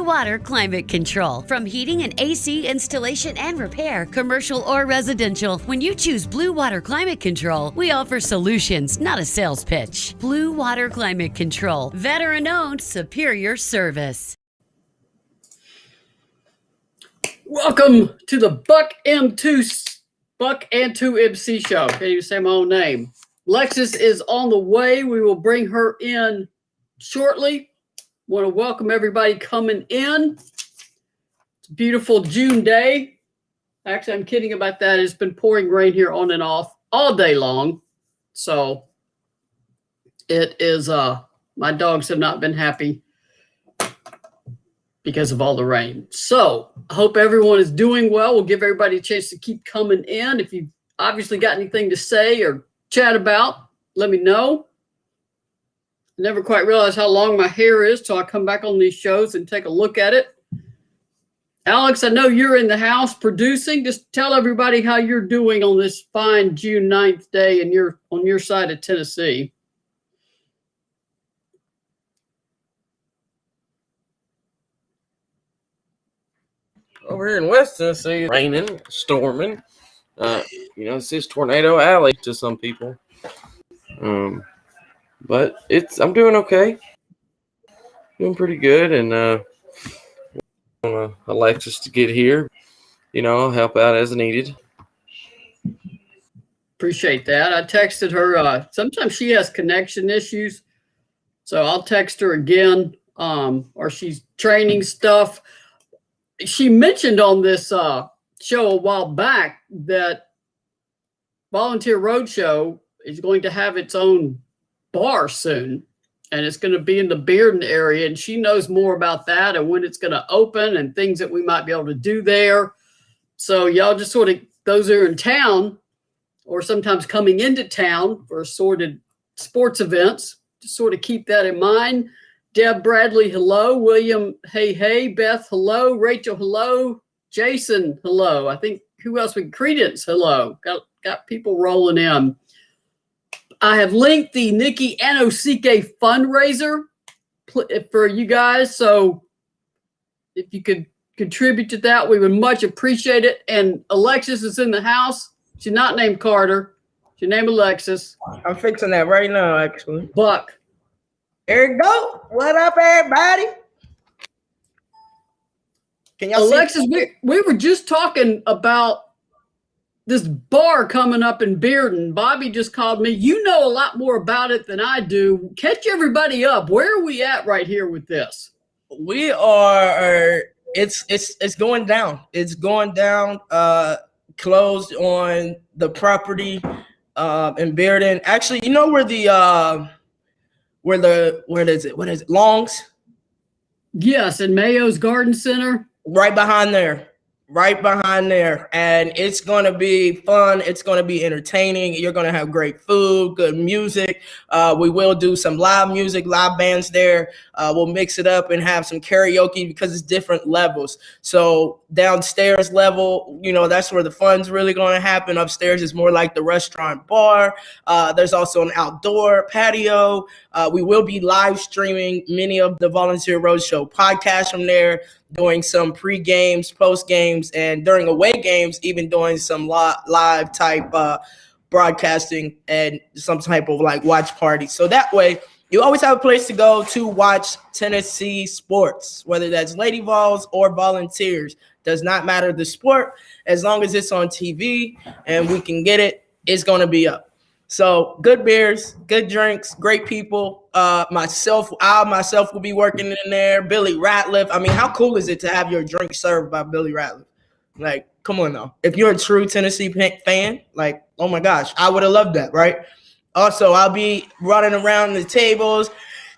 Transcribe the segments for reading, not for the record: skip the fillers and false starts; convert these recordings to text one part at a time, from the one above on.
Blue Water Climate Control. From heating and AC installation and repair, commercial or residential, when you choose Blue Water Climate Control, we offer solutions, not a sales pitch. Blue Water Climate Control. Veteran-owned, superior service. Welcome to the Buck and Two MC show. Can't even say my own name. Alexis is on the way. We will bring her in shortly. Want to welcome everybody coming in. It's a beautiful June day. Actually, I'm kidding about that. It's been pouring rain here on and off all day long. So it is, my dogs have not been happy because of all the rain. So I hope everyone is doing well. We'll give everybody a chance to keep coming in. If you've obviously got anything to say or chat about, let me know. I never quite realized how long my hair is till I come back on these shows and take a look at it. Alex, I know you're in the house producing. Just tell everybody how you're doing on this fine June 9th day and you're on your side of Tennessee. Over here in West Tennessee, raining, storming. This is Tornado Alley to some people. But I'm doing okay. Doing pretty good, and I want Alexis to get here. Help out as needed. Appreciate that. I texted her. Sometimes she has connection issues, so I'll text her again. Or she's training stuff. She mentioned on this show a while back that Volunteer Roadshow is going to have its own bar soon, and it's going to be in the Bearden area, and she knows more about that and when it's going to open and things that we might be able to do there. So y'all just sort of, those who are in town or sometimes coming into town for assorted sports events, just sort of keep that in mind. Deb Bradley, hello. William, hey. Beth, hello. Rachel, hello. Jason, hello. I think who else? Credence, hello. Got people rolling in. I have linked the Nikki Anosike fundraiser for you guys. So if you could contribute to that, we would much appreciate it. And Alexis is in the house. She's not named Carter. She's named Alexis. I'm fixing that right now, actually. Buck. There you go. What up, everybody? Can y'all Alexis, we were just talking about this bar coming up in Bearden. Bobby just called me. You know a lot more about it than I do. Catch everybody up. Where are we at right here with this? We are. It's going down. It's going down. Closed on the property in Bearden. Actually, you know where what is it? Long's? Yes, in Mayo's Garden Center. Right behind there. And it's going to be fun. It's going to be entertaining. You're going to have great food, good music. We will do some live music, live bands there. We'll mix it up and have some karaoke because it's different levels. So downstairs level, that's where the fun's really going to happen. Upstairs is more like the restaurant bar. There's also an outdoor patio. We will be live streaming many of the Volunteer Roadshow podcasts from there, doing some pre-games, post-games, and during away games, even doing some live type broadcasting and some type of like watch party. So that way, you always have a place to go to watch Tennessee sports, whether that's Lady Vols or Volunteers. Does not matter the sport, as long as it's on TV and we can get it, it's going to be up. So good beers, good drinks, great people. I myself will be working in there. Billy Ratliff. I mean, how cool is it to have your drink served by Billy Ratliff? Like, come on now. If you're a true Tennessee fan, like, oh my gosh, I would have loved that, right? Also, I'll be running around the tables,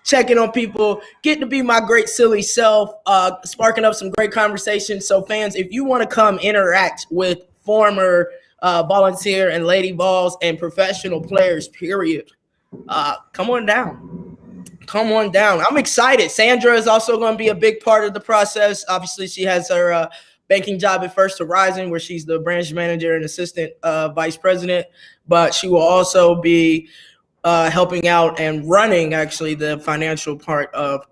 checking on people, getting to be my great silly self, sparking up some great conversations. So fans, if you want to come interact with former Volunteer and Lady Vols and professional players, period, come on down. I'm excited. Sandra is also going to be a big part of the process. Obviously, she has her banking job at First Horizon, where she's the branch manager and assistant vice president, but she will also be helping out and running actually the financial part of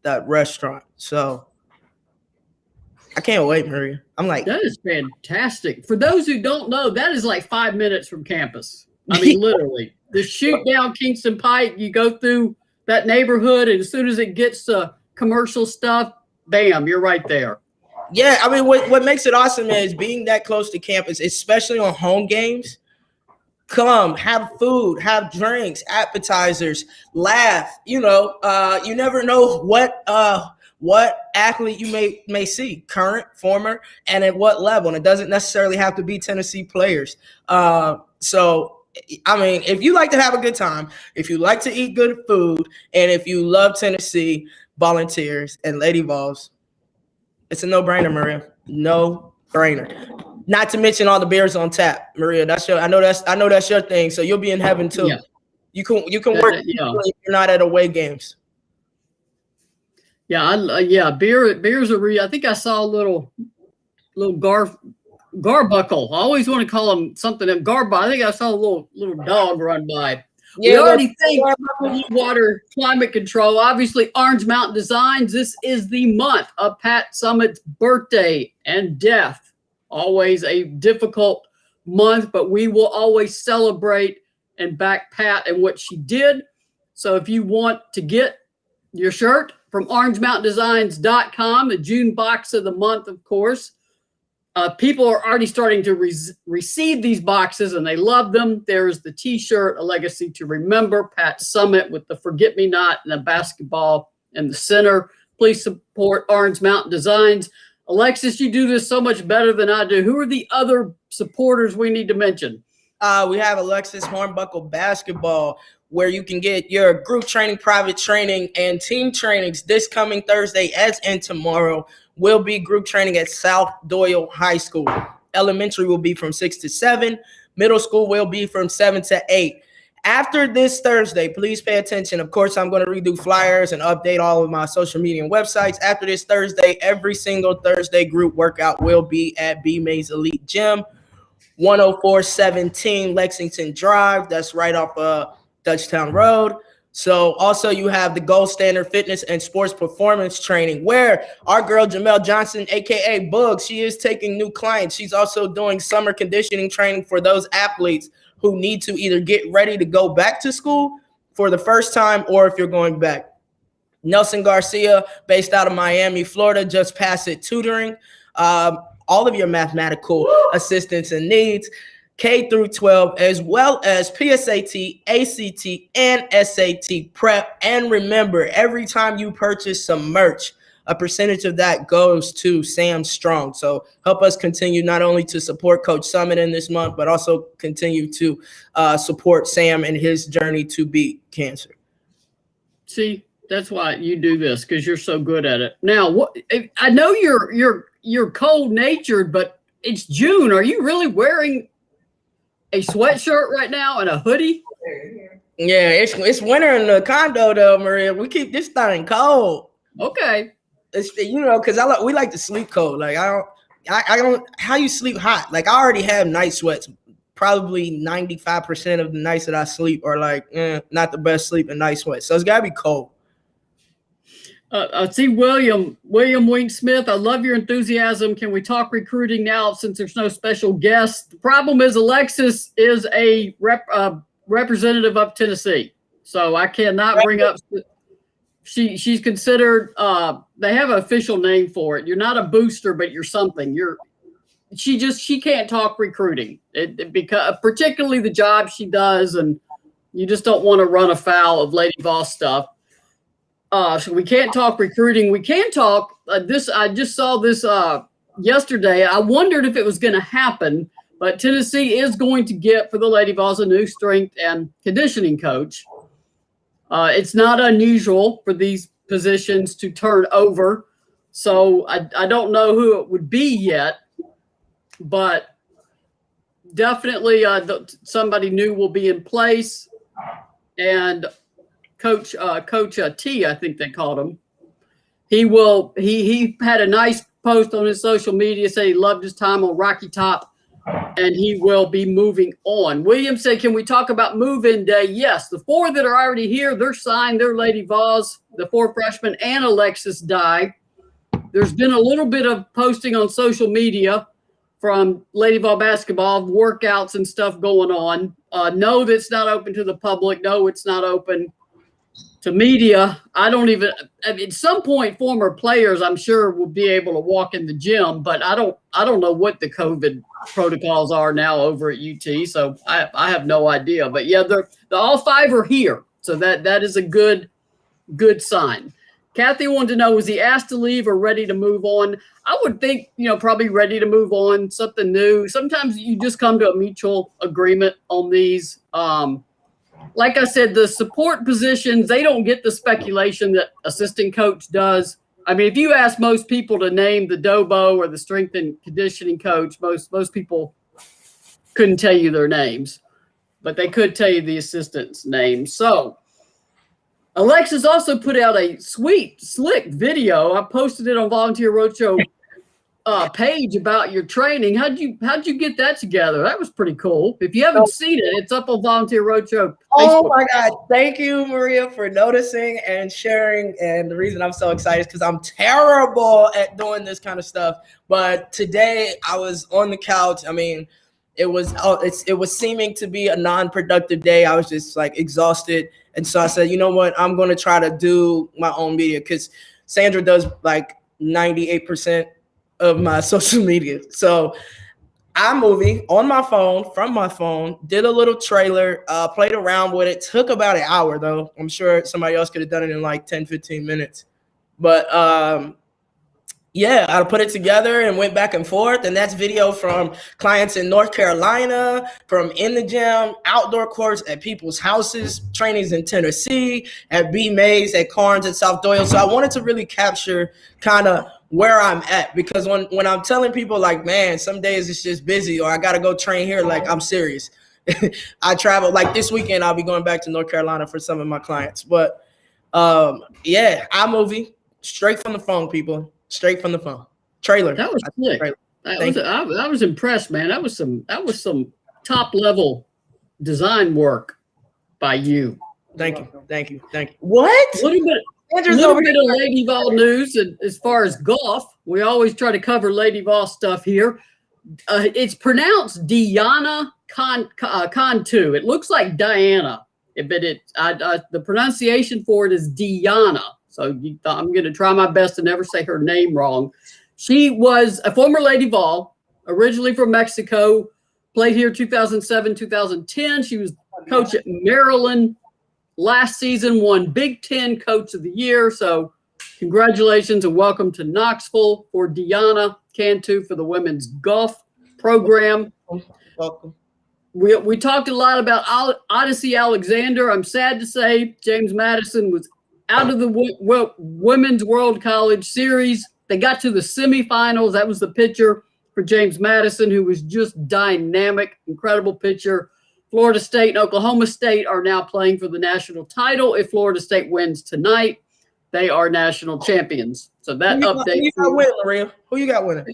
that restaurant. So I can't wait, Maria. I'm like, that is fantastic. For those who don't know, that is like 5 minutes from campus. I mean, literally. Just shoot down Kingston Pike. You go through that neighborhood, and as soon as it gets to commercial stuff, bam, you're right there. yeah, I mean, what makes it awesome is being that close to campus, especially on home games. Come, have food, have drinks, appetizers, laugh. You never know what athlete you may see, current, former, and at what level. And it doesn't necessarily have to be Tennessee players. So, I mean, if you like to have a good time, if you like to eat good food, and if you love Tennessee Volunteers and Lady Vols, it's a no-brainer, Maria. No-brainer. Not to mention all the beers on tap, Maria. I know that's your thing. So you'll be in heaven too. Yeah. You can work if you're not at away games. Yeah, beers are real. I think I saw a little Garbuckle. I always want to call them something. I think I saw a little dog run by. Yeah, we already think Blue Water Climate Control. Obviously, Orange Mountain Designs. This is the month of Pat Summitt's birthday and death. Always a difficult month, but we will always celebrate and back Pat and what she did. So if you want to get your shirt from orangemountaindesigns.com, the June box of the month, of course, people are already starting to receive these boxes, and they love them. There's the T-shirt, A Legacy to Remember, Pat Summitt with the Forget-Me-Not and the basketball in the center. Please support Orange Mountain Designs. Alexis, you do this so much better than I do. Who are the other supporters we need to mention? We have Alexis Hornbuckle Basketball, where you can get your group training, private training, and team trainings this coming Thursday, as in tomorrow, will be group training at South Doyle High School. Elementary will be from 6 to 7. Middle school will be from 7 to 8. After this Thursday, please pay attention. Of course, I'm going to redo flyers and update all of my social media and websites. After this Thursday, every single Thursday group workout will be at B. Mays Elite Gym, 10417 Lexington Drive. That's right off Dutchtown Road. So also you have the Gold Standard Fitness and Sports Performance Training, where our girl Jamel Johnson, a.k.a. Bugs, she is taking new clients. She's also doing summer conditioning training for those athletes who need to either get ready to go back to school for the first time, or if you're going back. Nelson Garcia, based out of Miami, Florida, just passed it tutoring. All of your mathematical assistance and needs, K through 12, as well as PSAT, ACT, and SAT prep. And remember, every time you purchase some merch, a percentage of that goes to Sam Strong. So help us continue not only to support Coach Summitt in this month, but also continue to support Sam in his journey to beat cancer. See, that's why you do this, because you're so good at it. Now, I know you're cold-natured, but it's June. Are you really wearing a sweatshirt right now and a hoodie? Yeah, it's winter in the condo though, Maria. We keep this thing cold. Okay. It's, because we like to sleep cold. Like I don't. How you sleep hot? Like I already have night sweats. Probably 95% of the nights that I sleep are like not the best sleep and night sweats. So it's gotta be cold. I see William Wing Smith. I love your enthusiasm. Can we talk recruiting now since there's no special guest? The problem is Alexis is a representative of Tennessee, so I cannot bring up. She's considered. They have an official name for it. You're not a booster, but you're something. She can't talk recruiting because particularly the job she does, and you just don't want to run afoul of Lady Voss stuff. So we can't talk recruiting. We can talk this. I just saw this yesterday. I wondered if it was going to happen, but Tennessee is going to get for the Lady Vols a new strength and conditioning coach. It's not unusual for these positions to turn over. So I don't know who it would be yet, but definitely somebody new will be in place. And Coach T, I think they called him. He had a nice post on his social media saying he loved his time on Rocky Top, and he will be moving on. William said, can we talk about move-in day? Yes, the 4 that are already here, they're signed. They're Lady Vols, the 4 freshmen, and Alexis Dye. There's been a little bit of posting on social media from Lady Vol basketball, workouts and stuff going on. No, that's not open to the public. No, it's not open to media. I mean, at some point, former players, I'm sure, will be able to walk in the gym, but I don't know what the COVID protocols are now over at UT. So I have no idea. But yeah, they're all 5 are here. So that is a good sign. Kathy wanted to know, was he asked to leave or ready to move on? I would think, probably ready to move on, something new. Sometimes you just come to a mutual agreement on these. Like I said, the support positions, they don't get the speculation that assistant coach does. I mean, if you ask most people to name the Dobo or the strength and conditioning coach, most people couldn't tell you their names, but they could tell you the assistant's name. So Alexis also put out a sweet, slick video. I posted it on Volunteer Roadshow page about your training. How'd you get that together? That was pretty cool. If you haven't seen it, it's up on Volunteer Roadshow Facebook. Oh my God. Thank you, Maria, for noticing and sharing. And the reason I'm so excited is because I'm terrible at doing this kind of stuff. But today I was on the couch. I mean, it was seeming to be a non-productive day. I was just like exhausted. And so I said, you know what? I'm going to try to do my own media because Sandra does like 98% of my social media. So iMovie on my phone, from my phone, did a little trailer, played around with it. Took about an hour though. I'm sure somebody else could have done it in like 10, 15 minutes. But yeah, I put it together and went back and forth. And that's video from clients in North Carolina, from in the gym, outdoor courts, at people's houses, trainings in Tennessee, at B. Mays, at Carnes, at South Doyle. So I wanted to really capture kind of where I'm at, because when I'm telling people like, man, some days it's just busy or I got to go train here, like I'm serious. I travel like this weekend. I'll be going back to North Carolina for some of my clients. But yeah, iMovie, straight from the phone, people. Straight from the phone. Trailer. That was slick. I was impressed, man. That was some top level design work by you. Thank you. What? A little bit of Lady Vol news. And as far as golf, we always try to cover Lady Vol stuff here. It's pronounced Diana Cantu. It looks like Diana, but the pronunciation for it is Diana. So I'm going to try my best to never say her name wrong. She was a former Lady Vol, originally from Mexico, played here 2007, 2010. She was coach at Maryland last season, won Big Ten Coach of the Year. So congratulations and welcome to Knoxville for Diana Cantu for the women's golf program. Welcome. We talked a lot about Odyssey Alexander. I'm sad to say James Madison was out of the Women's World College Series. They got to the semifinals. That was the pitcher for James Madison, who was just dynamic, incredible pitcher. Florida State and Oklahoma State are now playing for the national title. If Florida State wins tonight, they are national champions. So that update. Who you got winning, Maria? Who you got winning?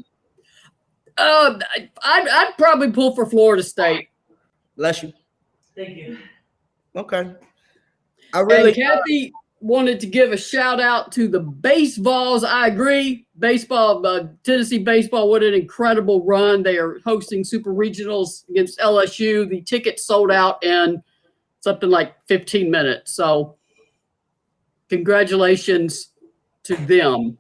I'd probably pull for Florida State. Bless you. Thank you. Okay. And Kathy wanted to give a shout out to the baseballs. I agree. Baseball, Tennessee baseball, what an incredible run. They are hosting super regionals against LSU. The tickets sold out in something like 15 minutes. So congratulations to them.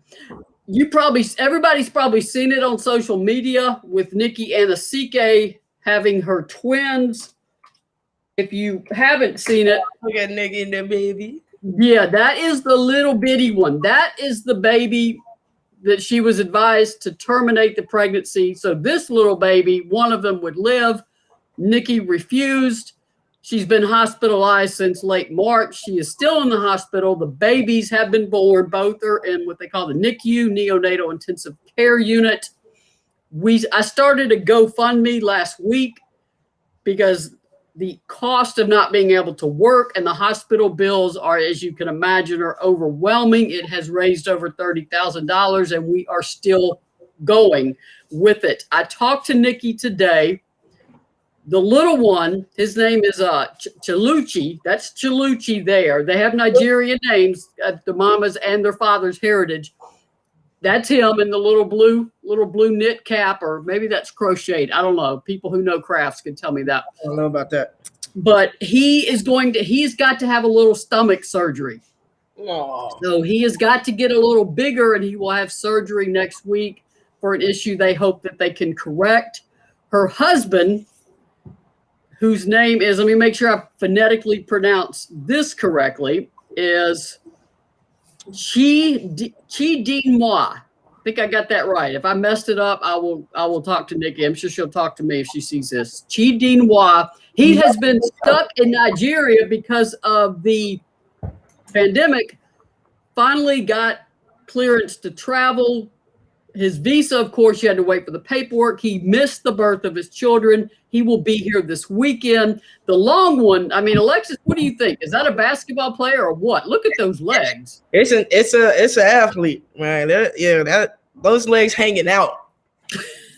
Everybody's probably seen it on social media with Nikki Anasike having her twins. If you haven't seen it, look at Nikki and the baby. Yeah, that is the little bitty one. That is the baby that she was advised to terminate the pregnancy. So this little baby, one of them would live. Nikki refused. She's been hospitalized since late March. She is still in the hospital. The babies have been born. Both are in what they call the NICU, Neonatal Intensive Care Unit. I started a GoFundMe last week because the cost of not being able to work and the hospital bills are, as you can imagine, are overwhelming. It has raised over $30,000 and we are still going with it. I talked to Nikki today. The little one, his name is Chaluchi. That's Chaluchi there. They have Nigerian names, the mama's and their father's heritage. That's him in the little blue knit cap, or maybe that's crocheted. I don't know. People who know crafts can tell me that. I don't know about that. But he's got to have a little stomach surgery. Oh. So he has got to get a little bigger, and he will have surgery next week for an issue they hope that they can correct. Her husband, whose name is, let me make sure I phonetically pronounce this correctly, is Chidinwa. I think I got that right. If I messed it up, I will talk to Nikki. I'm sure she'll talk to me if she sees this. Chidinwa. He has been stuck in Nigeria because of the pandemic. Finally got clearance to travel. His visa, of course, you had to wait for the paperwork. He missed the birth of his children. He will be here this weekend. The long one, I mean, Alexis, what do you think? Is that a basketball player or what? Look at those legs. It's an athlete, man. Those legs hanging out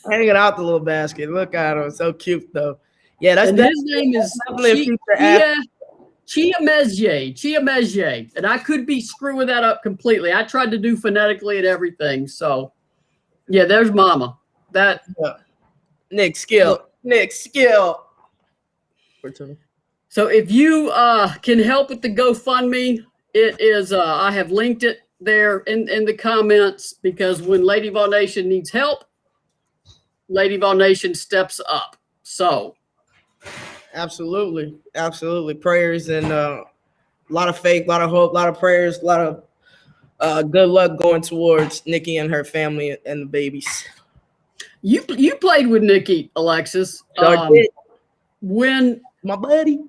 the little basket. Look at him, so cute though. Yeah, his name is Chiamezye, and I could be screwing that up completely. I tried to do phonetically and everything. So, yeah, there's Mama. Nick Skill. So if you can help with the GoFundMe, it is I have linked it there in the comments, because when Lady Vol Nation needs help, Lady Vol Nation steps up. So absolutely prayers and a lot of faith, a lot of hope, a lot of prayers, a lot of good luck going towards Nikki and her family and the babies. You played with Nikki, Alexis. When my buddy,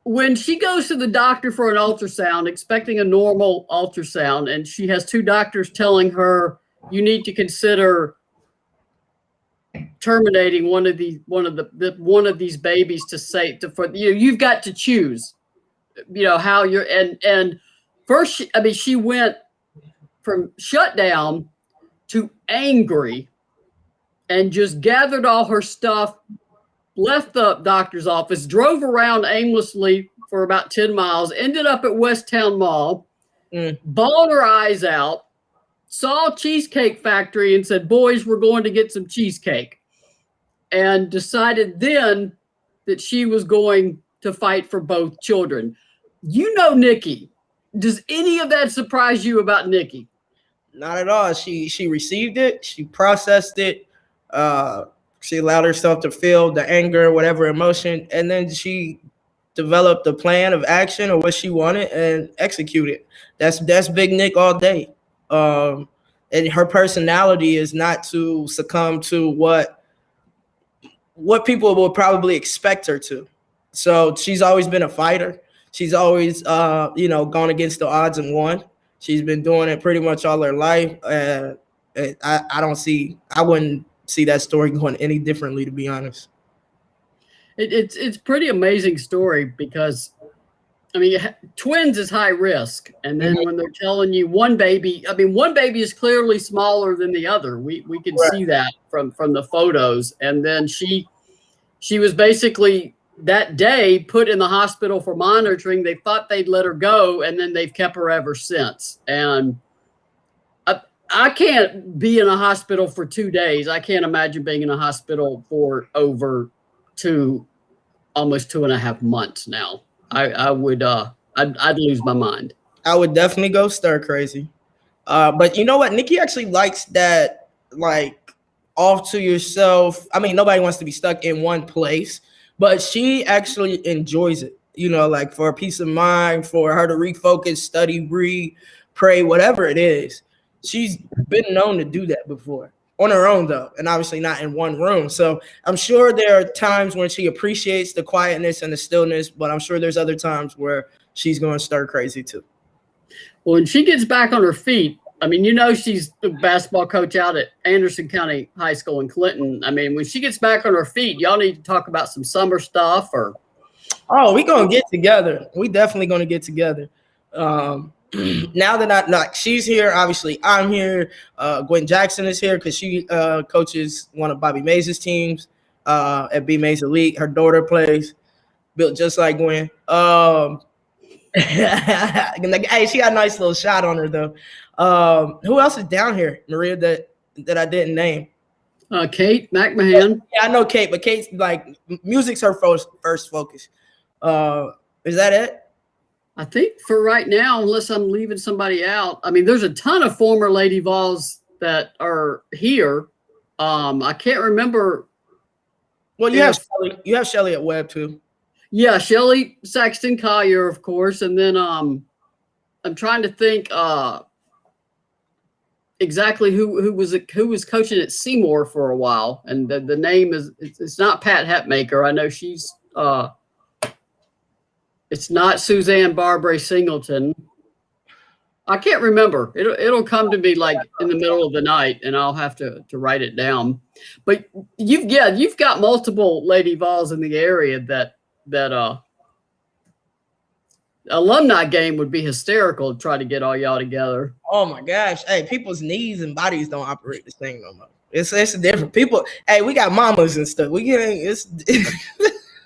when she goes to the doctor for an ultrasound, expecting a normal ultrasound, and she has two doctors telling her you need to consider terminating one of these babies you've got to choose, how you're and first she went from shutdown to angry and just gathered all her stuff, left the doctor's office, drove around aimlessly for about 10 miles, ended up at West Town Mall, bawled her eyes out, saw Cheesecake Factory and said, "Boys, we're going to get some cheesecake," and decided then that she was going to fight for both children. Nikki. Does any of that surprise you about Nikki? Not at all. She received it. She processed it. She allowed herself to feel the anger, whatever emotion, and then she developed a plan of action of what she wanted and executed. That's Big Nick all day. And her personality is not to succumb to what people will probably expect her to. So she's always been a fighter. She's always, gone against the odds and won. She's been doing it pretty much all her life. I wouldn't see that story going any differently, to be honest. It's pretty amazing story, because twins is high risk, and then when they're telling you one baby is clearly smaller than the other. We can see that from the photos, and then she was basically that day put in the hospital for monitoring. They thought they'd let her go, and then they've kept her ever since. And I can't be in a hospital for 2 days. I can't imagine being in a hospital for over almost 2.5 months now. I would I'd lose my mind. I would definitely go stir crazy. But you know what? Nikki actually likes that, like, off to yourself. Nobody wants to be stuck in one place, but she actually enjoys it, like for a peace of mind, for her to refocus, study, read, pray, whatever it is. She's been known to do that before on her own, though, and obviously not in one room. So I'm sure there are times when she appreciates the quietness and the stillness, but I'm sure there's other times where she's going to stir crazy too. Well, when she gets back on her feet, she's the basketball coach out at Anderson County High School in Clinton. When she gets back on her feet, y'all need to talk about some summer stuff or. Oh, we're going to get together. We definitely going to get together. Now that she's here, obviously I'm here. Gwen Jackson is here because she coaches one of Bobby Mays' teams at B Mays Elite. Her daughter plays, built just like Gwen. Hey, she got a nice little shot on her though. Who else is down here, Maria, that I didn't name? Kate McMahon. Yeah, I know Kate, but Kate's like music's her first focus. Is that it? I think for right now, unless I'm leaving somebody out, I mean, there's a ton of former Lady Vols that are here. I can't remember. Well, you have Shelly at Webb too. Yeah, Shelly Saxton Collier, of course, and then I'm trying to think exactly who was coaching at Seymour for a while, and the name is it's not Pat Hepmaker. I know she's it's not Suzanne Barbary Singleton. I can't remember. It'll come to me like in the middle of the night, and I'll have to write it down. But you've got multiple Lady Vols in the area that alumni game would be hysterical to try to get all y'all together. Oh my gosh. Hey, people's knees and bodies don't operate the same no more. It's different. People, hey, we got mamas and stuff.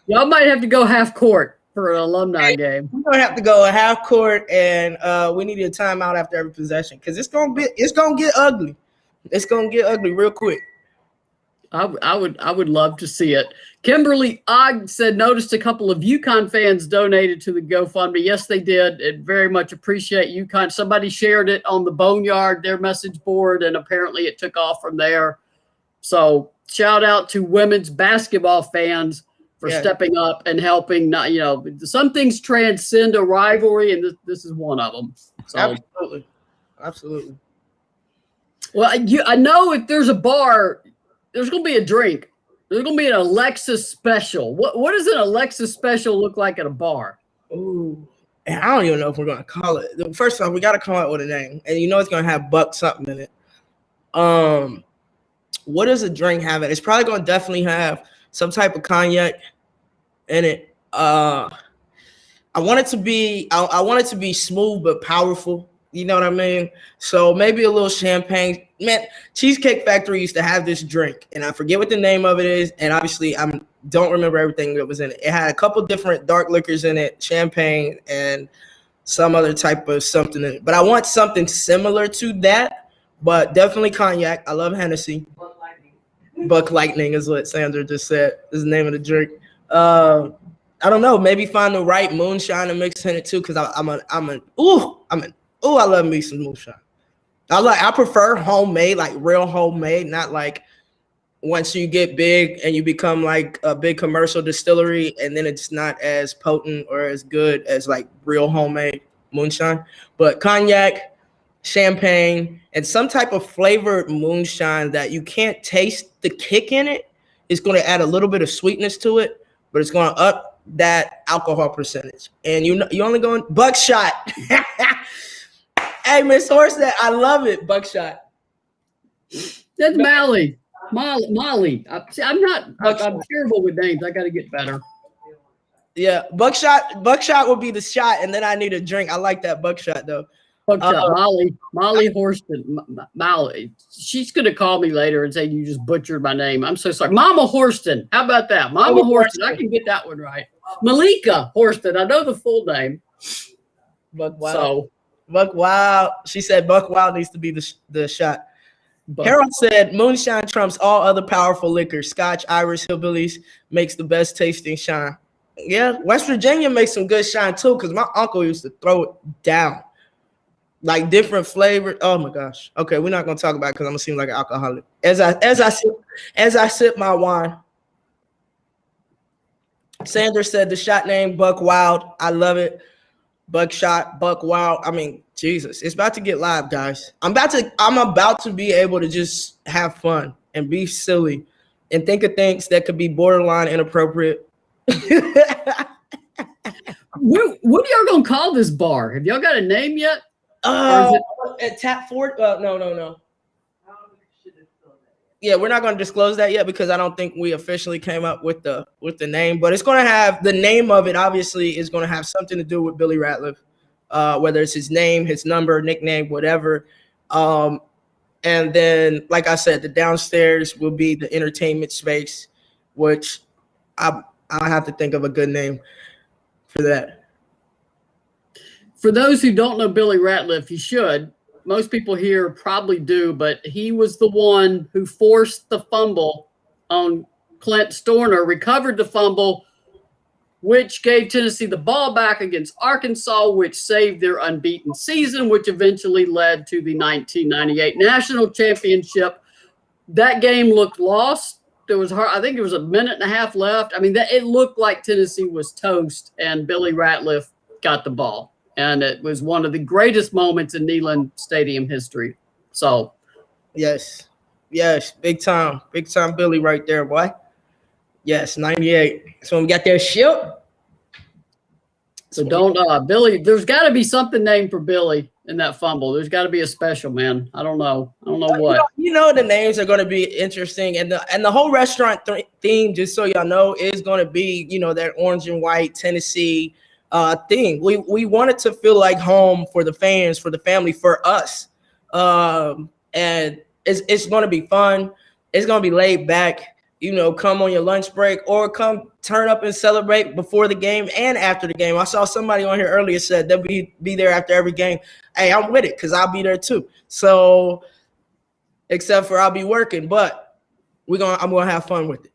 Y'all might have to go half court for an alumni game. We're gonna have to go a half court, and we need a timeout after every possession because it's gonna get ugly. It's gonna get ugly real quick. I would love to see it. Kimberly Ogg said, noticed a couple of UConn fans donated to the GoFundMe. Yes, they did. And very much appreciate UConn. Somebody shared it on the Boneyard, their message board, and apparently it took off from there. So shout out to women's basketball fans for stepping up and helping. Not, some things transcend a rivalry, and this is one of them. So, absolutely. Well, I know if there's a bar, there's going to be a drink. There's going to be an Alexis special. What does an Alexis special look like at a bar? Ooh, and I don't even know if we're going to call it. First off, we got to come up with a name, and it's going to have buck something in it. What does a drink have in it? It's probably going to definitely have some type of cognac in it. I want it to be smooth but powerful. You know what I mean? So maybe a little champagne. Man, Cheesecake Factory used to have this drink, and I forget what the name of it is. And obviously, I don't remember everything that was in it. It had a couple different dark liquors in it, champagne, and some other type of something in it. But I want something similar to that, but definitely cognac. I love Hennessy. Buck Lightning is what Sandra just said. Is the name of the drink. I don't know. Maybe find the right moonshine and mix in it too, because I love me some moonshine. I prefer homemade, like real homemade, not like once you get big and you become like a big commercial distillery and then it's not as potent or as good as like real homemade moonshine. But cognac, champagne, and some type of flavored moonshine that you can't taste the kick in it is going to add a little bit of sweetness to it, but it's going to up that alcohol percentage. And you only going buckshot. Hey, Miss Horset, I love it. Buckshot. That's Molly. Molly. I'm terrible with names. I got to get better. Yeah, buckshot will be the shot, and then I need a drink. I like that buckshot though. Buckshot. Molly Horston. Molly. She's gonna call me later and say you just butchered my name. I'm so sorry. Mama Horston. How about that? Mama Horston. I can get that one right. Malika Horston. I know the full name. Buck Wild. She said Buck Wild needs to be the shot. Harold said moonshine trumps all other powerful liquors. Scotch, Irish, hillbillies makes the best tasting shine. Yeah, West Virginia makes some good shine too, because my uncle used to throw it down. Like different flavors. Oh my gosh. Okay, we're not gonna talk about it because I'm gonna seem like an alcoholic. As I sip my wine. Sanders said the shot name Buck Wild. I love it. Buckshot, Buck Wild. I mean, Jesus, it's about to get live, guys. I'm about to be able to just have fun and be silly and think of things that could be borderline inappropriate. What are y'all gonna call this bar? Have y'all got a name yet? At Tap Fort? No. Yeah, we're not going to disclose that yet because I don't think we officially came up with the name. But it's going to have the name of it. Obviously, is going to have something to do with Billy Ratliff, whether it's his name, his number, nickname, whatever. And then, like I said, the downstairs will be the entertainment space, which I'll have to think of a good name for that. For those who don't know Billy Ratliff, you should. most people here probably do, but he was the one who forced the fumble on Clint Storner, recovered the fumble, which gave Tennessee the ball back against Arkansas, which saved their unbeaten season, which eventually led to the 1998 national championship. That game looked lost. I think there was a minute and a half left. I mean, it looked like Tennessee was toast, and Billy Ratliff got the ball. And it was one of the greatest moments in Neyland Stadium history. So, yes, big time Billy right there, boy. Yes, 98. So we got their ship. So Billy, there's got to be something named for Billy in that fumble. There's got to be a special, man. I don't know what. The names are going to be interesting, and the whole restaurant theme, just so y'all know, is going to be that orange and white Tennessee thing. We want it to feel like home for the fans, for the family, for us, and it's going to be fun. It's going to be laid back. Come on your lunch break or come turn up and celebrate before the game and after the game. I saw somebody on here earlier said they'll be there after every game. Hey, I'm with it because I'll be there too. So, except for I'll be working, but I'm gonna have fun with it.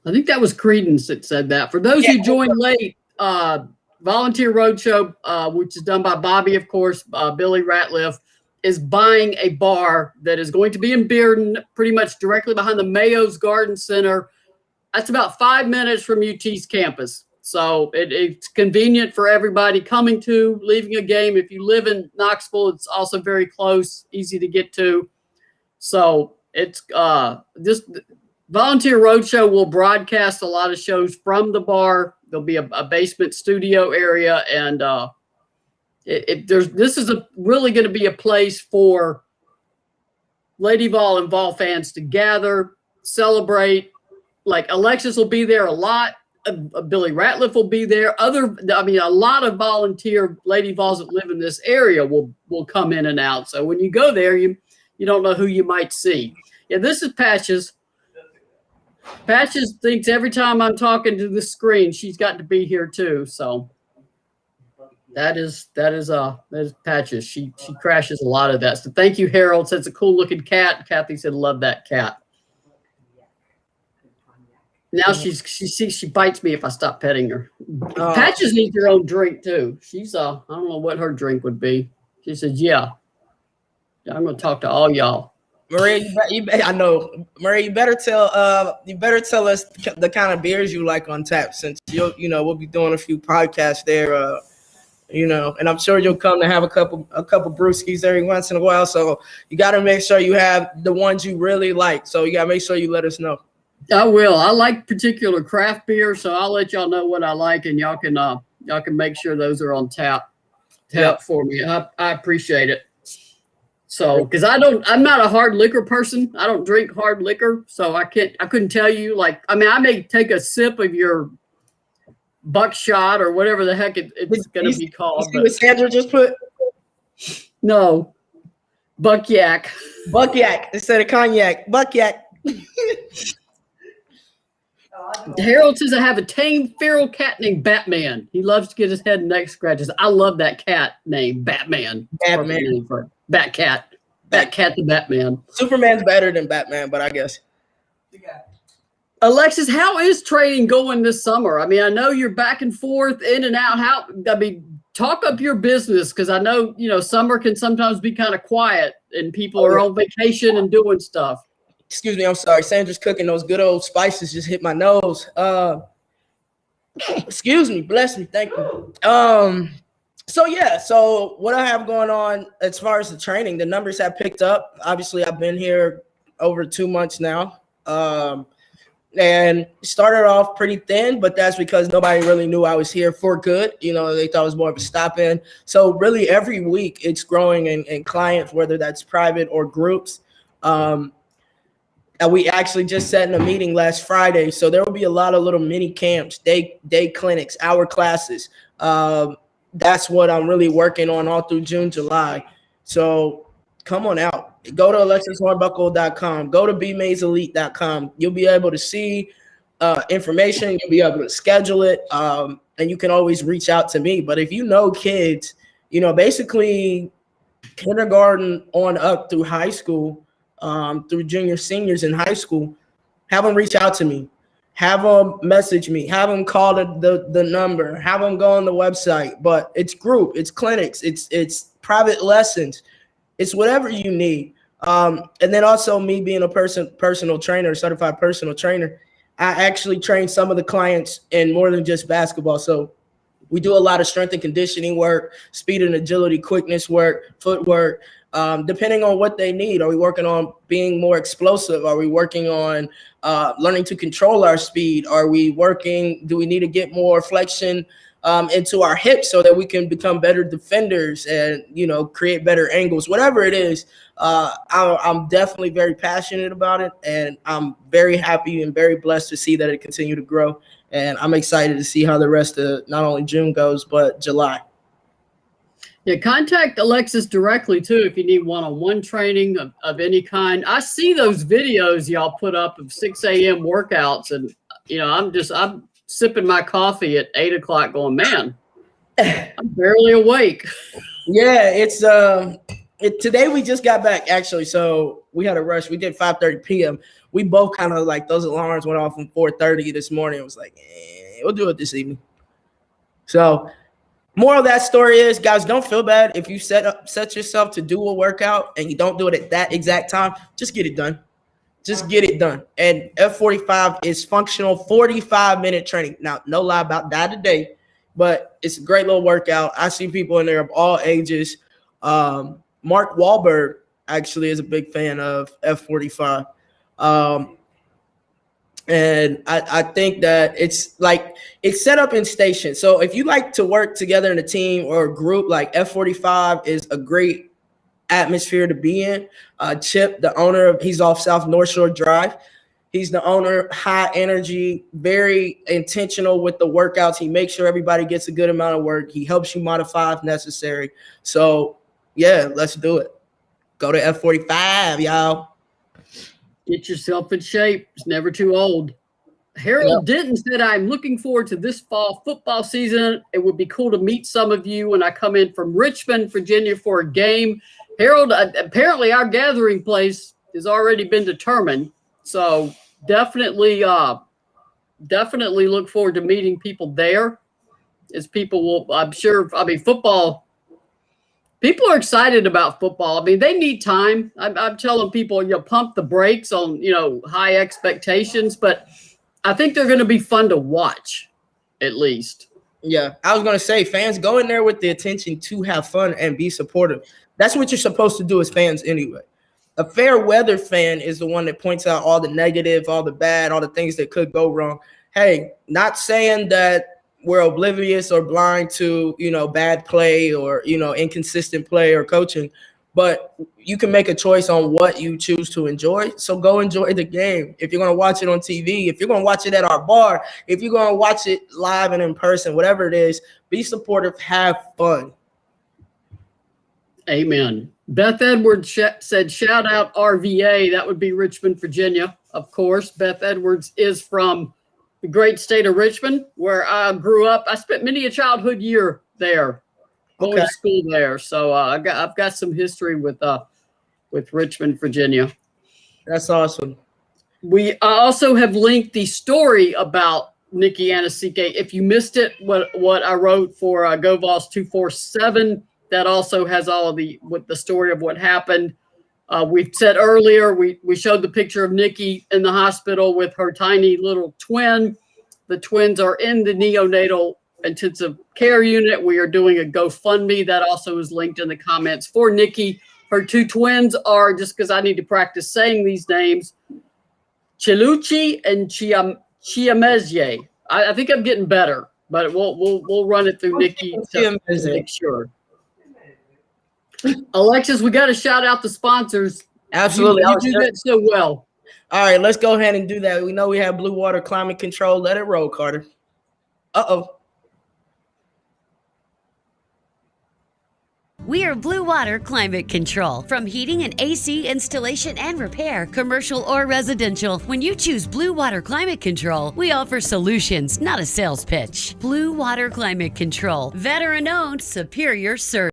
I think that was Credence that said that. For those who joined late, Volunteer Roadshow, which is done by Bobby, of course, Billy Ratliff, is buying a bar that is going to be in Bearden, pretty much directly behind the Mayo's Garden Center. That's about 5 minutes from UT's campus. So it's convenient for everybody coming to, leaving a game. If you live in Knoxville, it's also very close, easy to get to. So it's this Volunteer Roadshow will broadcast a lot of shows from the bar. There'll be a basement studio area, and this is really going to be a place for Lady Vol and Vol fans to gather, celebrate. Like Alexis will be there a lot. Billy Ratliff will be there. A lot of volunteer Lady Vols that live in this area will come in and out. So when you go there, you don't know who you might see. Yeah, this is Patches. Patches thinks every time I'm talking to the screen, she's got to be here too. So that is Patches. She crashes a lot of that. So thank you, Harold. Said it's a cool looking cat. Kathy said love that cat. Now she bites me if I stop petting her. Patches needs her own drink too. She's I don't know what her drink would be. She says, "Yeah, I'm going to talk to all y'all." Maria, I know. Maria, you better tell us the kind of beers you like on tap, since we'll be doing a few podcasts there. And I'm sure you'll come to have a couple brewskis every once in a while. So you got to make sure you have the ones you really like. So you got to make sure you let us know. I will. I like particular craft beer, so I'll let y'all know what I like, and y'all can make sure those are on tap for me. I appreciate it. So, because I'm not a hard liquor person. I don't drink hard liquor, so I couldn't tell you. I may take a sip of your buckshot or whatever the heck it's going to be called. You see what Sandra just put? No, buck yak instead of cognac. Buck yak. Harold says I have a tame feral cat named Batman. He loves to get his head and neck scratches. I love that cat named Batman. Batcat. Batcat the Batman. Superman's better than Batman, but I guess. Alexis, how is training going this summer? I mean, I know you're back and forth, in and out. Talk up your business, because I know, summer can sometimes be kind of quiet and people are on vacation and doing stuff. Excuse me, I'm sorry. Sandra's cooking. Those good old spices just hit my nose. Excuse me. Bless me. Thank you. So what I have going on as far as the training, the numbers have picked up. Obviously, I've been here over 2 months now. And started off pretty thin, but that's because nobody really knew I was here for good. They thought it was more of a stop in. So really every week it's growing in clients, whether that's private or groups. And we actually just sat in a meeting last Friday. So there will be a lot of little mini camps, day clinics, hour classes. That's what I'm really working on all through June, July. So come on out. Go to alexishornbuckle.com. Go to bmazeelite.com. You'll be able to see information. You'll be able to schedule it. And you can always reach out to me. But if you know kids, basically kindergarten on up through high school, through junior, seniors in high school, have them reach out to me, have them message me, have them call the number, have them go on the website. But it's group, it's clinics, it's private lessons, it's whatever you need. And then also me being a personal trainer, certified personal trainer, I actually train some of the clients in more than just basketball. So we do a lot of strength and conditioning work, speed and agility, quickness work, footwork, depending on what they need. Are we working on being more explosive? Are we working on learning to control our speed? Do we need to get more flexion into our hips so that we can become better defenders and, create better angles? Whatever it is, I'm definitely very passionate about it, and I'm very happy and very blessed to see that it continue to grow. And I'm excited to see how the rest of not only June goes, but July. Yeah, contact Alexis directly too if you need one-on-one training of any kind. I see those videos y'all put up of 6 a.m. workouts, and I'm sipping my coffee at 8 o'clock going, man, I'm barely awake. Yeah, it's today we just got back actually, so we had a rush. We did 5:30 p.m. We both kind of like those alarms went off from 4:30 this morning. It was like, we'll do it this evening. So moral of that story is, guys, don't feel bad if you set yourself to do a workout and you don't do it at that exact time. Just get it done. Just get it done. And F45 is functional 45-minute training. Now, no lie about that today, but it's a great little workout. I see people in there of all ages. Mark Wahlberg actually is a big fan of F45. And I think that it's set up in stations. So if you like to work together in a team or a group, like F45 is a great atmosphere to be in. Chip, the owner, he's off South North Shore Drive. He's the owner, high energy, very intentional with the workouts. He makes sure everybody gets a good amount of work. He helps you modify if necessary. So yeah, let's do it. Go to F45, y'all. Get yourself in shape. It's never too old. Harold Denton said, I'm looking forward to this fall football season. It would be cool to meet some of you when I come in from Richmond, Virginia for a game. Harold, apparently our gathering place has already been determined. So definitely look forward to meeting people there. As people will, football. People are excited about football. I mean, they need time. I'm telling people, pump the brakes on, high expectations, but I think they're going to be fun to watch, at least. Yeah, I was going to say, fans, go in there with the intention to have fun and be supportive. That's what you're supposed to do as fans anyway. A fair weather fan is the one that points out all the negative, all the bad, all the things that could go wrong. Hey, not saying that we're oblivious or blind to, bad play or, inconsistent play or coaching, but you can make a choice on what you choose to enjoy. So go enjoy the game. If you're going to watch it on TV, if you're going to watch it at our bar, if you're going to watch it live and in person, whatever it is, be supportive, have fun. Amen. Beth Edwards said, shout out RVA. That would be Richmond, Virginia. Of course, Beth Edwards is from the great state of Richmond, where I grew up. I spent many a childhood year there, going to school there. So I've got some history with Richmond, Virginia. That's awesome. We also have linked the story about Nikki Anasike. If you missed it, what I wrote for GoVols 247, that also has all of the story of what happened. We've said earlier, we showed the picture of Nikki in the hospital with her tiny little twin. The twins are in the neonatal intensive care unit. We are doing a GoFundMe that also is linked in the comments for Nikki. Her two twins are, just because I need to practice saying these names, Chiluchi and Chiamezye. I think I'm getting better, but we'll run it through Nikki to make sure. Alexis, we got to shout out the sponsors. Absolutely. You do that so well. All right, let's go ahead and do that. We know we have Blue Water Climate Control. Let it roll, Carter. Uh-oh. We are Blue Water Climate Control. From heating and AC installation and repair, commercial or residential, when you choose Blue Water Climate Control, we offer solutions, not a sales pitch. Blue Water Climate Control, veteran-owned, superior service.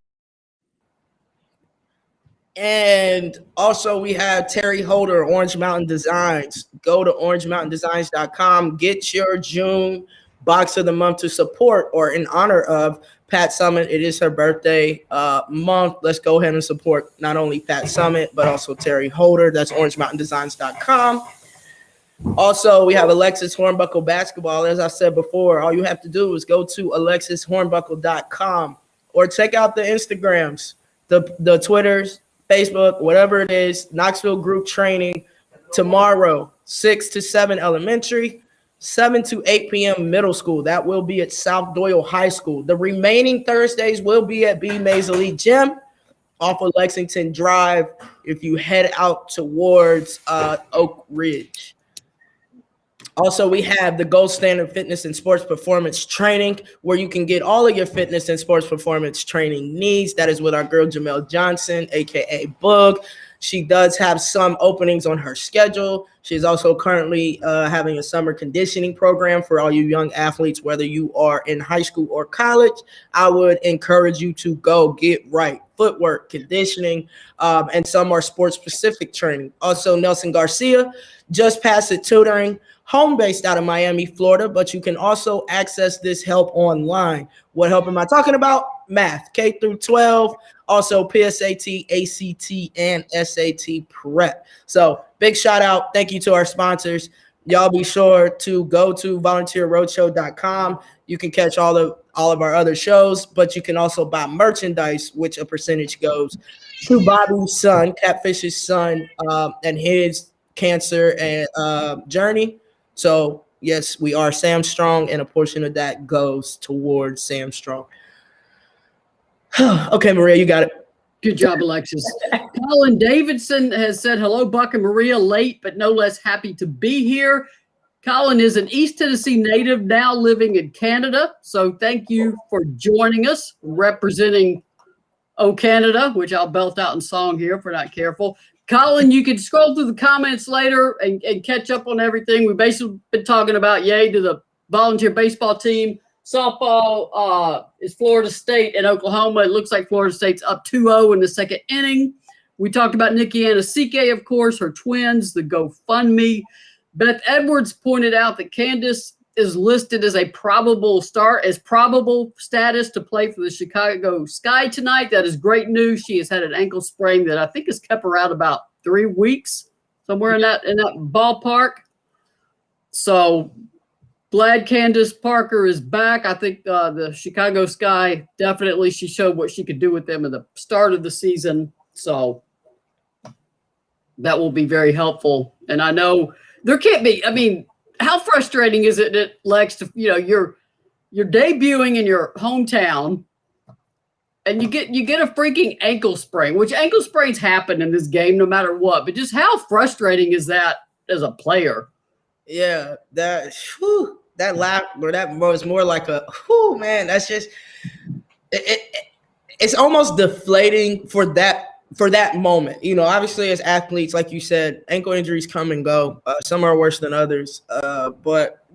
And also we have Terry Holder, Orange Mountain Designs. Go to orangemountaindesigns.com. Get your June box of the month to support or in honor of Pat Summitt. It is her birthday month. Let's go ahead and support not only Pat Summitt, but also Terry Holder. That's orangemountaindesigns.com. Also, we have Alexis Hornbuckle basketball. As I said before, all you have to do is go to alexishornbuckle.com or check out the Instagrams, the Twitters, Facebook, whatever it is. Knoxville group training tomorrow, 6 to 7 elementary, 7 to 8 p.m. middle school. That will be at South Doyle High School. The remaining Thursdays will be at B. Maisel Gym off of Lexington Drive if you head out towards Oak Ridge. Also, we have the Gold Standard Fitness and Sports Performance Training, where you can get all of your fitness and sports performance training needs. That is with our girl, Jamel Johnson, a.k.a. Boog. She does have some openings on her schedule. She's also currently having a summer conditioning program for all you young athletes, whether you are in high school or college. I would encourage you to go get right. Footwork, conditioning, and some are sports-specific training. Also, Nelson Garcia just passed a tutoring, home-based out of Miami, Florida, but you can also access this help online. What help am I talking about? Math, K through 12, also PSAT, ACT, and SAT prep. So big shout out. Thank you to our sponsors. Y'all be sure to go to volunteerroadshow.com. You can catch all of our other shows, but you can also buy merchandise, which a percentage goes to Bobby's son, Catfish's son, and his cancer and journey. So yes, we are Sam Strong, and a portion of that goes towards Sam Strong. Okay, Maria, you got it. Good job, Alexis. Colin Davidson has said, hello, Buck and Maria, late but no less happy to be here. Colin is an East Tennessee native now living in Canada. So thank you for joining us, representing Oh Canada, which I'll belt out in song here if we're not careful. Colin, you can scroll through the comments later and catch up on everything. We've basically been talking about yay to the volunteer baseball team. Softball is Florida State and Oklahoma. It looks like Florida State's up 2-0 in the second inning. We talked about Nikki Anasike, of course, her twins, the GoFundMe. Beth Edwards pointed out that Candace is listed as a probable status to play for the Chicago Sky tonight. That is great news. She has had an ankle sprain that I think has kept her out about 3 weeks, somewhere in that ballpark. So glad Candace Parker is back. I think the Chicago Sky, definitely she showed what she could do with them at the start of the season. So that will be very helpful. And I know there can't be, I mean, how frustrating is it, Lex, to, you're debuting in your hometown and you get a freaking ankle sprain, which ankle sprains happen in this game no matter what. But just how frustrating is that as a player? Yeah, that laugh, or that was more like a man. That's just it's almost deflating for that moment. Obviously as athletes, like you said, ankle injuries come and go. Some are worse than others. But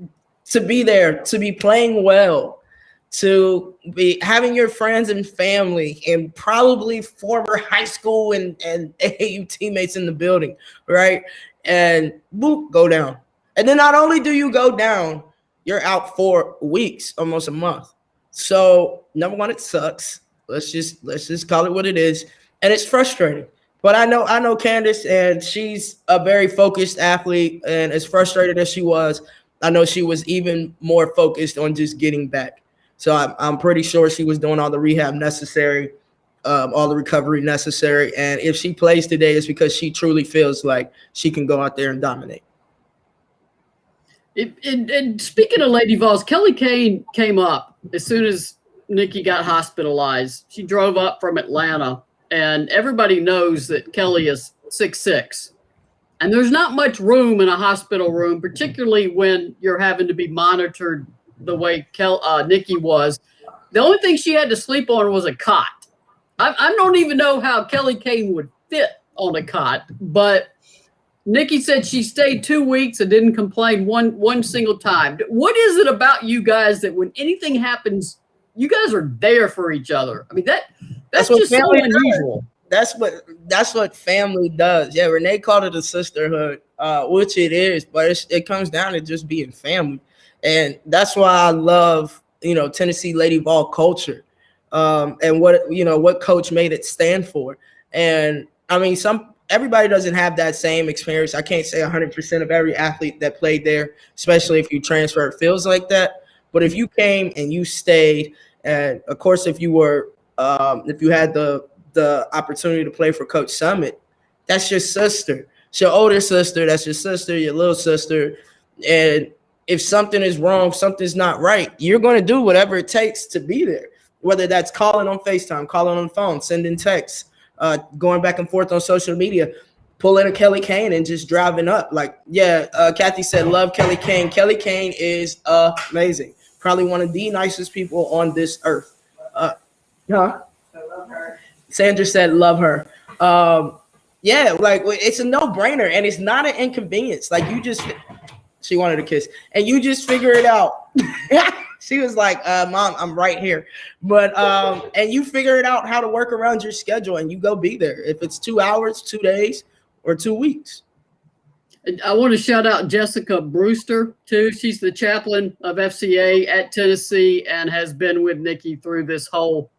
to be there, to be playing well, to be having your friends and family and probably former high school and AAU teammates in the building, right? And boop, go down. And then not only do you go down, you're out for weeks, almost a month. So number one, it sucks. Let's just call it what it is. And it's frustrating. But I know Candace, and she's a very focused athlete. And as frustrated as she was, I know she was even more focused on just getting back. So I'm pretty sure she was doing all the rehab necessary, all the recovery necessary. And if she plays today, it's because she truly feels like she can go out there and dominate. And speaking of Lady Vols, Kelly Kane came up as soon as Nikki got hospitalized. She drove up from Atlanta, and everybody knows that Kelly is 6'6". And there's not much room in a hospital room, particularly when you're having to be monitored the way Nikki was. The only thing she had to sleep on was a cot. I don't even know how Kelly Kane would fit on a cot, but Nikki said she stayed 2 weeks and didn't complain one single time. What is it about you guys that when anything happens, you guys are there for each other? I mean, that's just so unusual. That's what family does. Yeah, Renee called it a sisterhood, which it is, but it comes down to just being family, and that's why I love Tennessee Lady Vol culture, and what Coach made it stand for. And I mean, everybody doesn't have that same experience. I can't say 100% of every athlete that played there, especially if you transfer, it feels like that. But if you came and you stayed, and of course, if you had the opportunity to play for Coach Summit, that's your sister. It's your older sister. That's your sister, your little sister. And if something is wrong, something's not right, you're going to do whatever it takes to be there, whether that's calling on FaceTime, calling on the phone, sending texts, going back and forth on social media, pulling a Kelly Kane and just driving up. Kathy said, love Kelly Kane. Kelly Kane is amazing. Probably one of the nicest people on this earth. Sandra said, love her. It's a no-brainer, and it's not an inconvenience. She wanted a kiss, and you just figure it out. She was like, Mom, I'm right here. But, and you figure it out how to work around your schedule, and you go be there. If it's 2 hours, 2 days, or 2 weeks. I want to shout out Jessica Brewster, too. She's the chaplain of FCA at Tennessee and has been with Nikki through this whole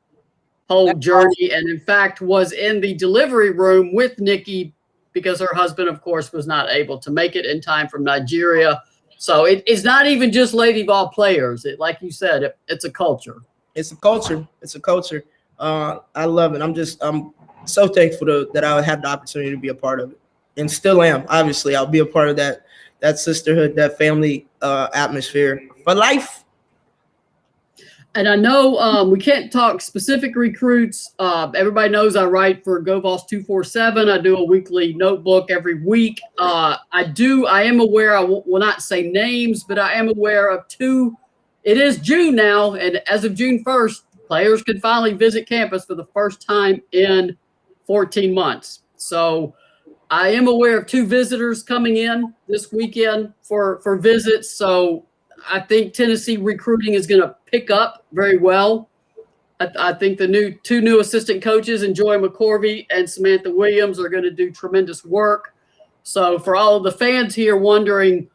journey, and in fact was in the delivery room with Nikki because her husband, of course, was not able to make it in time from Nigeria. So it's not even just Lady Vol players. Like you said, it's a culture. It's a culture. I love it. I'm so thankful that I had the opportunity to be a part of it, and still am. Obviously, I'll be a part of that sisterhood, that family atmosphere for life. And I know we can't talk specific recruits. Everybody knows I write for GoVols 247. I do a weekly notebook every week. I am aware, I will not say names, but I am aware of 2. It is June now, and as of June 1st, players could finally visit campus for the first time in 14 months. So I am aware of 2 visitors coming in this weekend for visits. So I think Tennessee recruiting is going to pick up very well. I think the 2 new assistant coaches, Joy McCorvey and Samantha Williams, are going to do tremendous work. So for all of the fans here wondering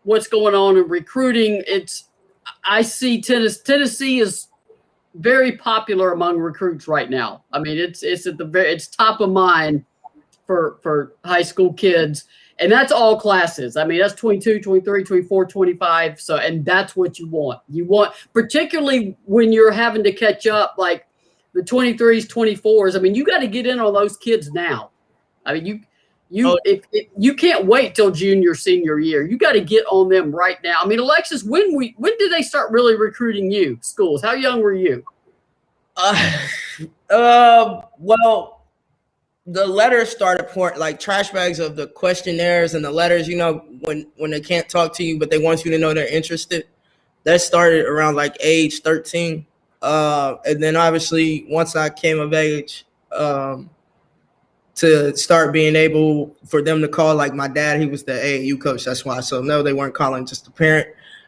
what's going on in recruiting, I see Tennessee is very popular among recruits right now. I mean, it's top of mind for high school kids. And that's all classes. I mean, that's 22, 23, 24, 25. So, and that's what you want. You want, particularly when you're having to catch up, like the 23s, 24s. I mean, you got to get in on those kids now. I mean, if you can't wait till junior, senior year. You got to get on them right now. I mean, Alexis, when did they start really recruiting you? Schools? How young were you? Well, the letters started pouring, like trash bags of the questionnaires and the letters, when they can't talk to you, but they want you to know they're interested. That started around like age 13. And then obviously once I came of age, to start being able for them to call, like my dad, he was the AAU coach. That's why. So no, they weren't calling just a parent.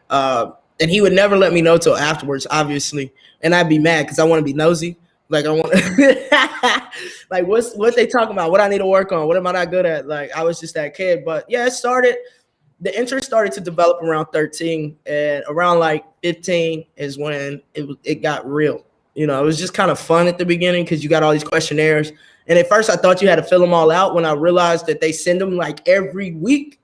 And he would never let me know till afterwards, obviously. And I'd be mad because I want to be nosy. Like I want like what they talking about, what I need to work on, what am I not good at? Like I was just that kid. But yeah, the interest started to develop around 13, and around like 15 is when it got real. It was just kind of fun at the beginning because you got all these questionnaires. And at first I thought you had to fill them all out. When I realized that they send them like every week,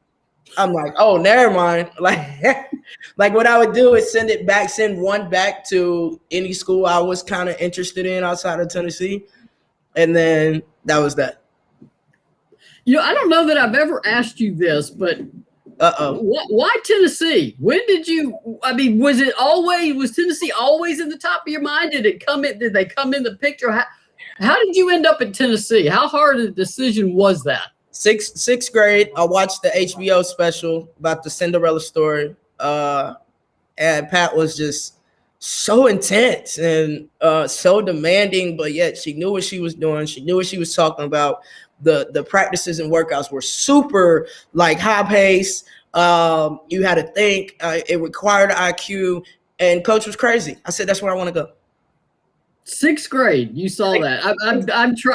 I'm like, oh, never mind. Like what I would do is send one back to any school I was kind of interested in outside of Tennessee. And then that was that. I don't know that I've ever asked you this, but why Tennessee? When did was Tennessee always in the top of your mind? Did they come in the picture? How did you end up in Tennessee? How hard a decision was that? Sixth grade, I watched the HBO special about the Cinderella story. And Pat was just so intense and so demanding, but yet she knew what she was doing. She knew what she was talking about. The practices and workouts were super like high pace. You had to think. It required IQ, and coach was crazy. I said, that's where I want to go. 6th grade. You saw that.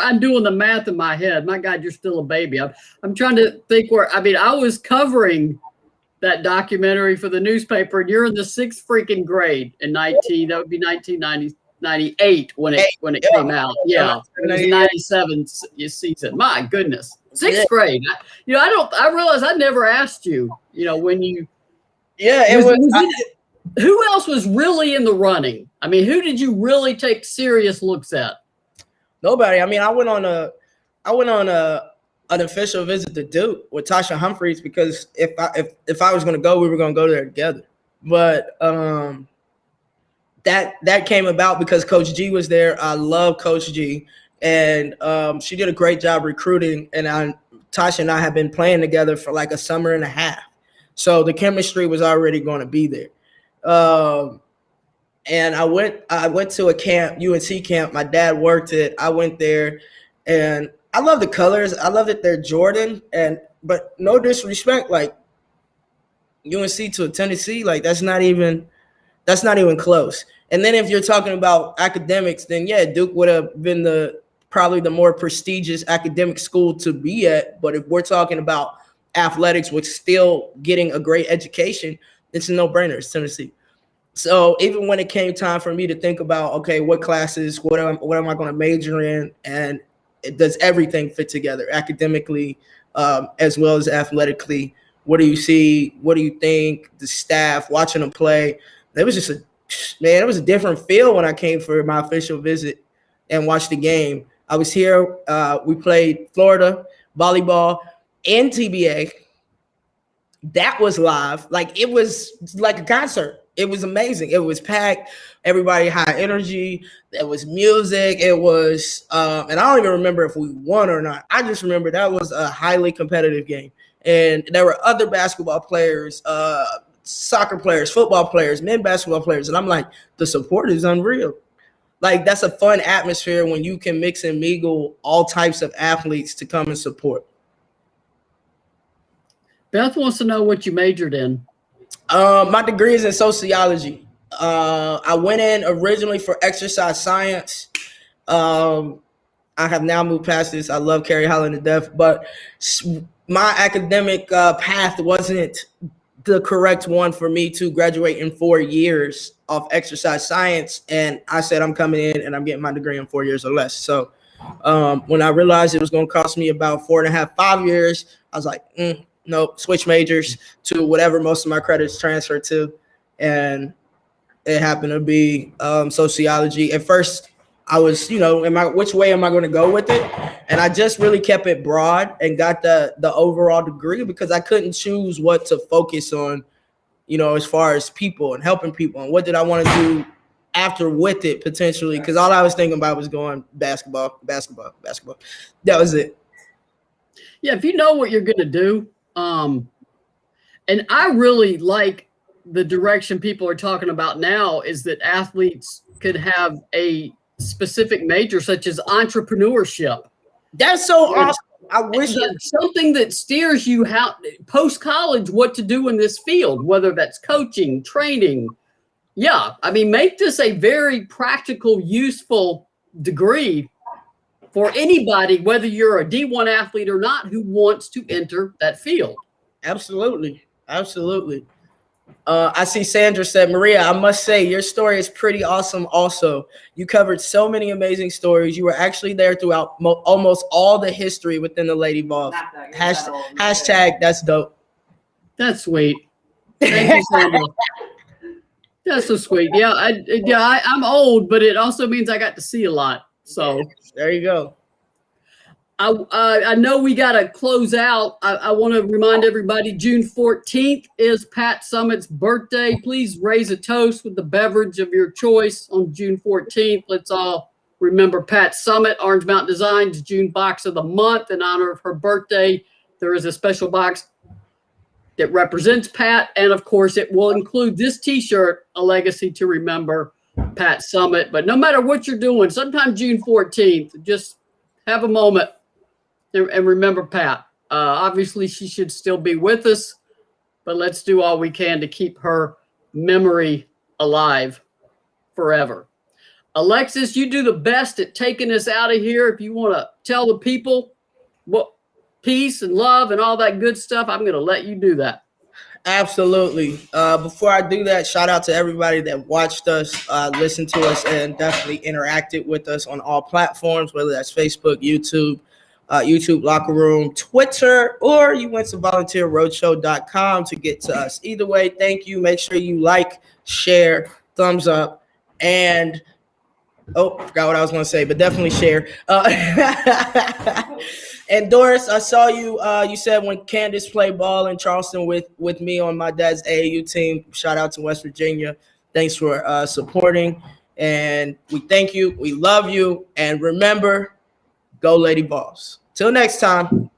I'm doing the math in my head. My God, you're still a baby. I'm trying to think where. I mean, I was covering that documentary for the newspaper, and you're in the 6th freaking grade in 19. That would be 1998 when it came out. Yeah, it was 97 season. My goodness, 6th grade. I realized I never asked you. When you. Yeah, Who else was really in the running? I mean, who did you really take serious looks at? Nobody. I mean, I went on an official visit to Duke with Tasha Humphreys because if I was going to go, we were going to go there together. But that came about because Coach G was there. I love Coach G, and she did a great job recruiting. And Tasha and I have been playing together for like a summer and a half, so the chemistry was already going to be there. And I went to a camp, UNC camp. My dad worked it. I went there, and I love the colors. I love that they're Jordan, but no disrespect, like UNC to Tennessee, like that's not even close. And then if you're talking about academics, then yeah, Duke would have been probably the more prestigious academic school to be at. But if we're talking about athletics with still getting a great education, it's a no-brainer. It's Tennessee. So even when it came time for me to think about, okay, what classes, what am I going to major in, and does everything fit together academically as well as athletically? What do you see? What do you think? The staff, watching them play, it was just it was a different feel when I came for my official visit and watched the game. I was here. We played Florida volleyball and TBA. That was live. Like it was like a concert. It was amazing. It was packed. Everybody high energy. There was music. It was, and I don't even remember if we won or not. I just remember that was a highly competitive game. And there were other basketball players, soccer players, football players, men basketball players. And I'm like, the support is unreal. Like that's a fun atmosphere when you can mix and mingle all types of athletes to come and support. Beth wants to know what you majored in. My degree is in sociology. I went in originally for exercise science. I have now moved past this. I love Carrie Holland to death, but my academic path wasn't the correct one for me to graduate in 4 years of exercise science. And I said, I'm coming in and I'm getting my degree in 4 years or less. So when I realized it was going to cost me about 4.5, 5 years, I was like, nope, switch majors to whatever most of my credits transfer to. And it happened to be sociology. At first, I was, which way am I going to go with it? And I just really kept it broad and got the overall degree because I couldn't choose what to focus on, as far as people and helping people. And what did I want to do after with it potentially? Because all I was thinking about was going basketball. That was it. Yeah, if you know what you're going to do, and I really like the direction people are talking about now is that athletes could have a specific major such as entrepreneurship. That's so awesome. I wish something that steers you how post college what to do in this field, whether that's coaching, training. Yeah, I mean, make this a very practical, useful degree for anybody, whether you're a D1 athlete or not, who wants to enter that field. Absolutely. I see Sandra said, Maria, I must say your story is pretty awesome. Also, you covered so many amazing stories. You were actually there throughout almost all the history within the Lady Vols. Hashtag that's dope. That's sweet. Thank you, Sandra. That's so sweet. Yeah, I'm old, but it also means I got to see a lot. So there you go. I know we got to close out. I want to remind everybody June 14th is Pat Summitt's birthday. Please raise a toast with the beverage of your choice on June 14th. Let's all remember Pat Summitt. Orange Mountain Designs June box of the month in honor of her birthday. There is a special box that represents Pat. And of course, it will include this t-shirt, A Legacy to Remember Pat Summitt. But no matter what you're doing, sometime June 14th, just have a moment and remember Pat. Obviously, she should still be with us, but let's do all we can to keep her memory alive forever. Alexis, you do the best at taking us out of here. If you want to tell the people what peace and love and all that good stuff, I'm going to let you do that. Absolutely. Before I do that, shout out to everybody that watched us, listened to us, and definitely interacted with us on all platforms, whether that's Facebook, YouTube, YouTube Locker Room, Twitter, or you went to volunteerroadshow.com to get to us. Either way, thank you. Make sure you like, share, thumbs up, and forgot what I was going to say, but definitely share. And Doris, I saw you. You said when Candace played ball in Charleston with me on my dad's AAU team. Shout out to West Virginia. Thanks for supporting, and we thank you. We love you, and remember, go Lady Boss. Till next time.